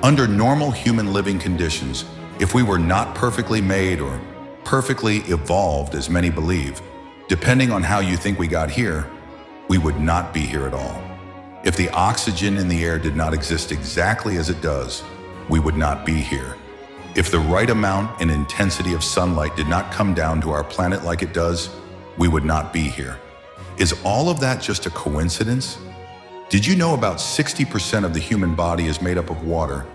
Under normal human living conditions, if we were not perfectly made or perfectly evolved, as many believe, depending on how you think we got here, we would not be here at all. If the oxygen in the air did not exist exactly as it does, we would not be here. If the right amount and intensity of sunlight did not come down to our planet like it does, we would not be here. Is all of that just a coincidence? Did you know about 60% of the human body is made up of water,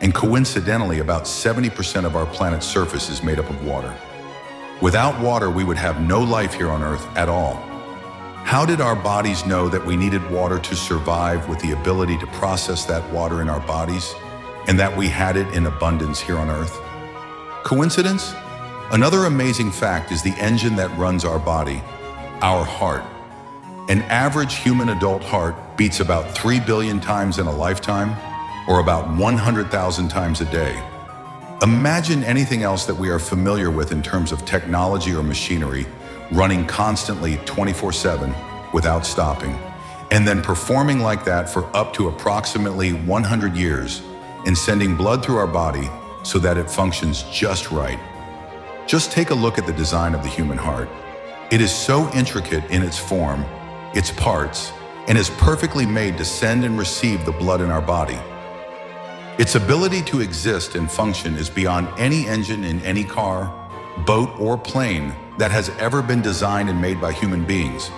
and coincidentally about 70% of our planet's surface is made up of water? Without water, we would have no life here on Earth at all. How did our bodies know that we needed water to survive with the ability to process that water in our bodies, and that we had it in abundance here on Earth? Coincidence? Another amazing fact is the engine that runs our body, our heart. An average human adult heart beats about 3 billion times in a lifetime, or about 100,000 times a day. Imagine anything else that we are familiar with in terms of technology or machinery running constantly 24/7 without stopping, and then performing like that for up to approximately 100 years and sending blood through our body so that it functions just right. Just take a look at the design of the human heart. It is so intricate in its form, its parts, and is perfectly made to send and receive the blood in our body. Its ability to exist and function is beyond any engine in any car, boat, or plane that has ever been designed and made by human beings.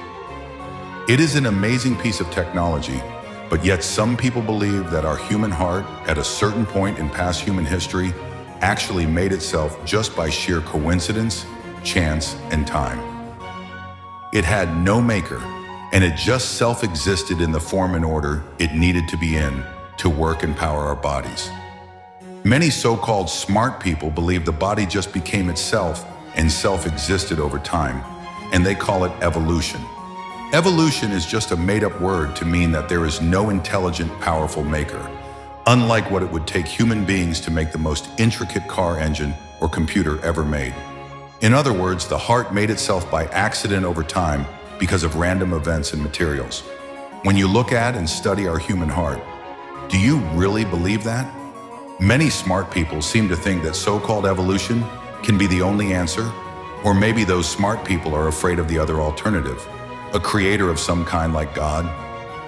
It is an amazing piece of technology, but yet some people believe that our human heart, at a certain point in past human history, actually made itself just by sheer coincidence, chance, and time. It had no maker, and it just self-existed in the form and order it needed to be in to work and power our bodies. Many so-called smart people believe the body just became itself and self-existed over time, and they call it evolution. Evolution is just a made-up word to mean that there is no intelligent, powerful maker, unlike what it would take human beings to make the most intricate car engine or computer ever made. In other words, the heart made itself by accident over time because of random events and materials. When you look at and study our human heart, do you really believe that? Many smart people seem to think that so-called evolution can be the only answer, or maybe those smart people are afraid of the other alternative, a creator of some kind like God.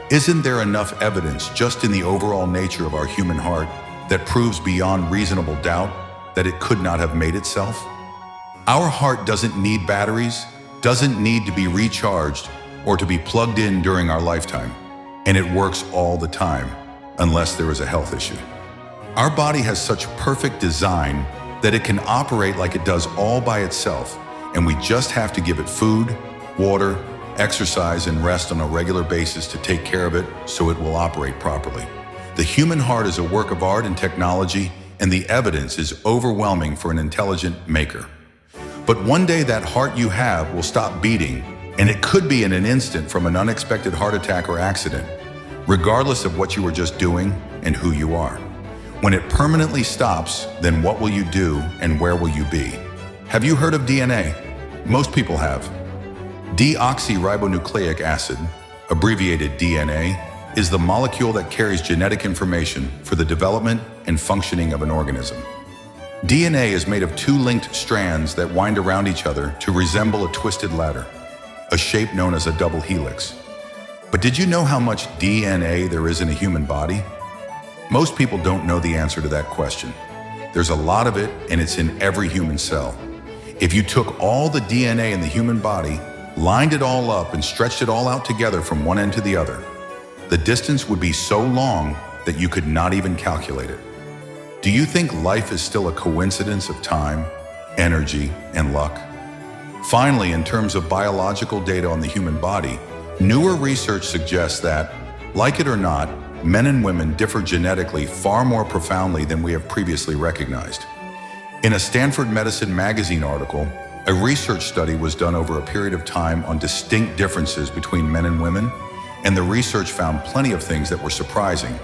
Isn't there enough evidence just in the overall nature of our human heart that proves beyond reasonable doubt that it could not have made itself? Our heart doesn't need batteries, doesn't need to be recharged or to be plugged in during our lifetime, and it works all the time, unless there is a health issue. Our body has such perfect design that it can operate like it does all by itself, and we just have to give it food, water, exercise, and rest on a regular basis to take care of it so it will operate properly. The human heart is a work of art and technology, and the evidence is overwhelming for an intelligent maker. But one day that heart you have will stop beating, and it could be in an instant from an unexpected heart attack or accident, regardless of what you were just doing and who you are. When it permanently stops, then what will you do and where will you be? Have you heard of DNA? Most people have. Deoxyribonucleic acid, abbreviated DNA, is the molecule that carries genetic information for the development and functioning of an organism. DNA is made of two linked strands that wind around each other to resemble a twisted ladder, a shape known as a double helix. But did you know how much DNA there is in a human body? Most people don't know the answer to that question. There's a lot of it, and it's in every human cell. If you took all the DNA in the human body, lined it all up, and stretched it all out together from one end to the other, the distance would be so long that you could not even calculate it. Do you think life is still a coincidence of time, energy, and luck? Finally, in terms of biological data on the human body, newer research suggests that, like it or not, men and women differ genetically far more profoundly than we have previously recognized. In a Stanford Medicine magazine article, a research study was done over a period of time on distinct differences between men and women, and the research found plenty of things that were surprising,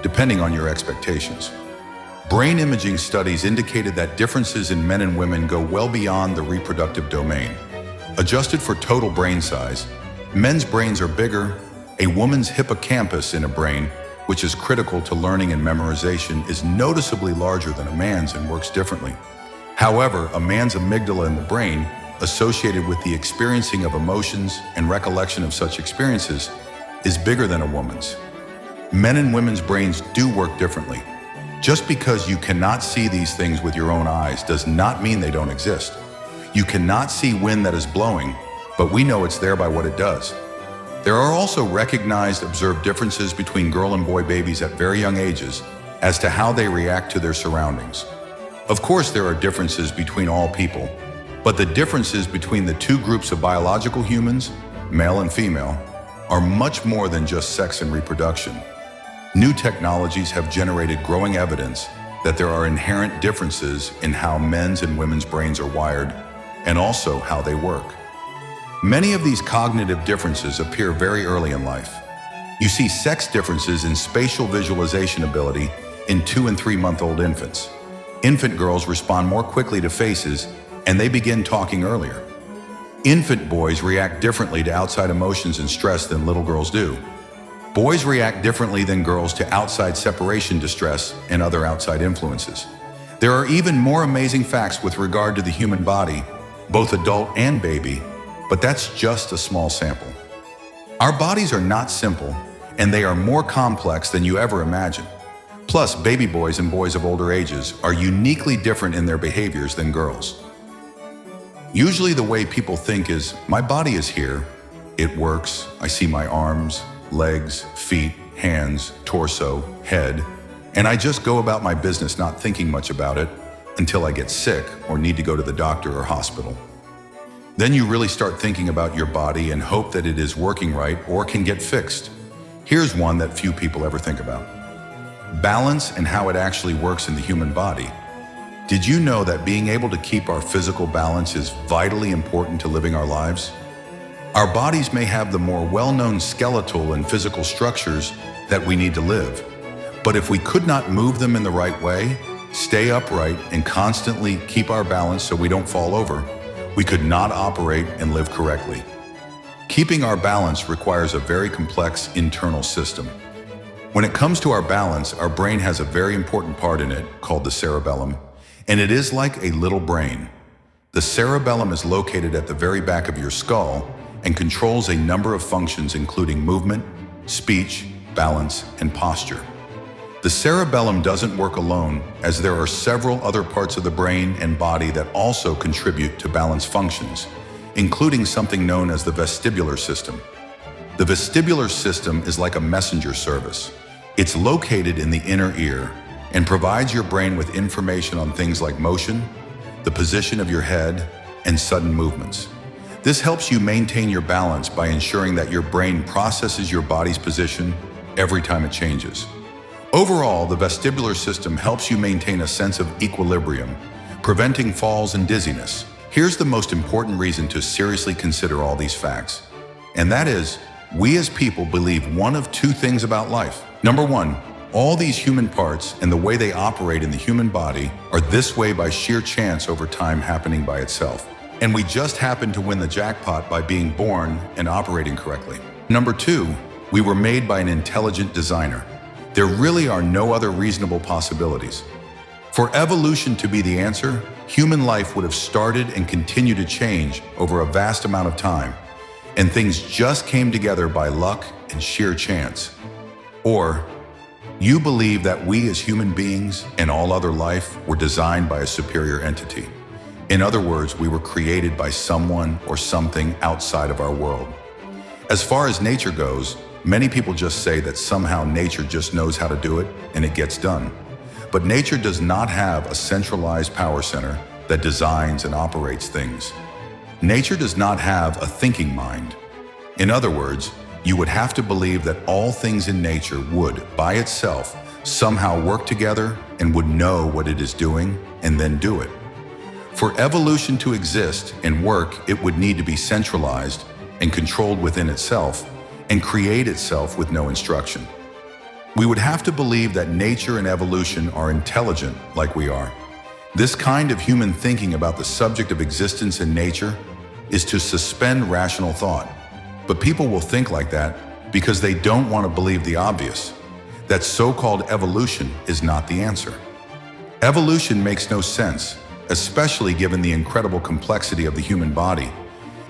depending on your expectations. Brain imaging studies indicated that differences in men and women go well beyond the reproductive domain. Adjusted for total brain size, men's brains are bigger, a woman's hippocampus in a brain which is critical to learning and memorization, is noticeably larger than a man's and works differently. However, a man's amygdala in the brain, associated with the experiencing of emotions and recollection of such experiences, is bigger than a woman's. Men and women's brains do work differently. Just because you cannot see these things with your own eyes does not mean they don't exist. You cannot see wind that is blowing, but we know it's there by what it does. There are also recognized observed differences between girl and boy babies at very young ages as to how they react to their surroundings. Of course, there are differences between all people, but the differences between the two groups of biological humans, male and female, are much more than just sex and reproduction. New technologies have generated growing evidence that there are inherent differences in how men's and women's brains are wired, and also how they work. Many of these cognitive differences appear very early in life. You see sex differences in spatial visualization ability in 2- and 3-month-old infants. Infant girls respond more quickly to faces, and they begin talking earlier. Infant boys react differently to outside emotions and stress than little girls do. Boys react differently than girls to outside separation distress and other outside influences. There are even more amazing facts with regard to the human body, both adult and baby, but that's just a small sample. Our bodies are not simple, and they are more complex than you ever imagined. Plus, baby boys and boys of older ages are uniquely different in their behaviors than girls. Usually the way people think is, my body is here, it works, I see my arms, legs, feet, hands, torso, head, and I just go about my business not thinking much about it until I get sick or need to go to the doctor or hospital. Then you really start thinking about your body and hope that it is working right or can get fixed. Here's one that few people ever think about. Balance and how it actually works in the human body. Did you know that being able to keep our physical balance is vitally important to living our lives? Our bodies may have the more well-known skeletal and physical structures that we need to live, but if we could not move them in the right way, stay upright, and constantly keep our balance so we don't fall over, we could not operate and live correctly. Keeping our balance requires a very complex internal system. When it comes to our balance, our brain has a very important part in it called the cerebellum, and it is like a little brain. The cerebellum is located at the very back of your skull and controls a number of functions including movement, speech, balance, and posture. The cerebellum doesn't work alone, as there are several other parts of the brain and body that also contribute to balance functions, including something known as the vestibular system. The vestibular system is like a messenger service. It's located in the inner ear and provides your brain with information on things like motion, the position of your head, and sudden movements. This helps you maintain your balance by ensuring that your brain processes your body's position every time it changes. Overall, the vestibular system helps you maintain a sense of equilibrium, preventing falls and dizziness. Here's the most important reason to seriously consider all these facts, and that is, we as people believe one of two things about life. Number one, all these human parts and the way they operate in the human body are this way by sheer chance over time happening by itself. And we just happen to win the jackpot by being born and operating correctly. Number two, we were made by an intelligent designer. There really are no other reasonable possibilities. For evolution to be the answer, human life would have started and continued to change over a vast amount of time, and things just came together by luck and sheer chance. Or, you believe that we as human beings and all other life were designed by a superior entity. In other words, we were created by someone or something outside of our world. As far as nature goes, many people just say that somehow nature just knows how to do it and it gets done. But nature does not have a centralized power center that designs and operates things. Nature does not have a thinking mind. In other words, you would have to believe that all things in nature would, by itself, somehow work together and would know what it is doing and then do it. For evolution to exist and work, it would need to be centralized and controlled within itself and create itself with no instruction. We would have to believe that nature and evolution are intelligent like we are. This kind of human thinking about the subject of existence and nature is to suspend rational thought. But people will think like that because they don't want to believe the obvious. that so-called evolution is not the answer. Evolution makes no sense, especially given the incredible complexity of the human body.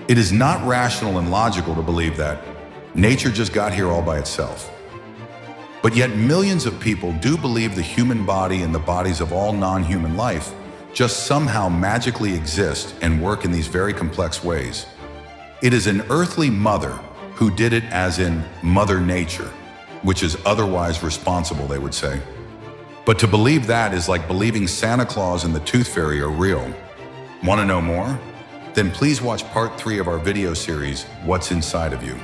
It is not rational and logical to believe that nature just got here all by itself. But yet millions of people do believe the human body and the bodies of all non-human life just somehow magically exist and work in these very complex ways. It is an earthly mother who did it, as in Mother Nature, which is otherwise responsible, they would say. But to believe that is like believing Santa Claus and the Tooth Fairy are real. Want to know more? Then please watch part 3 of our video series, What's Inside of You?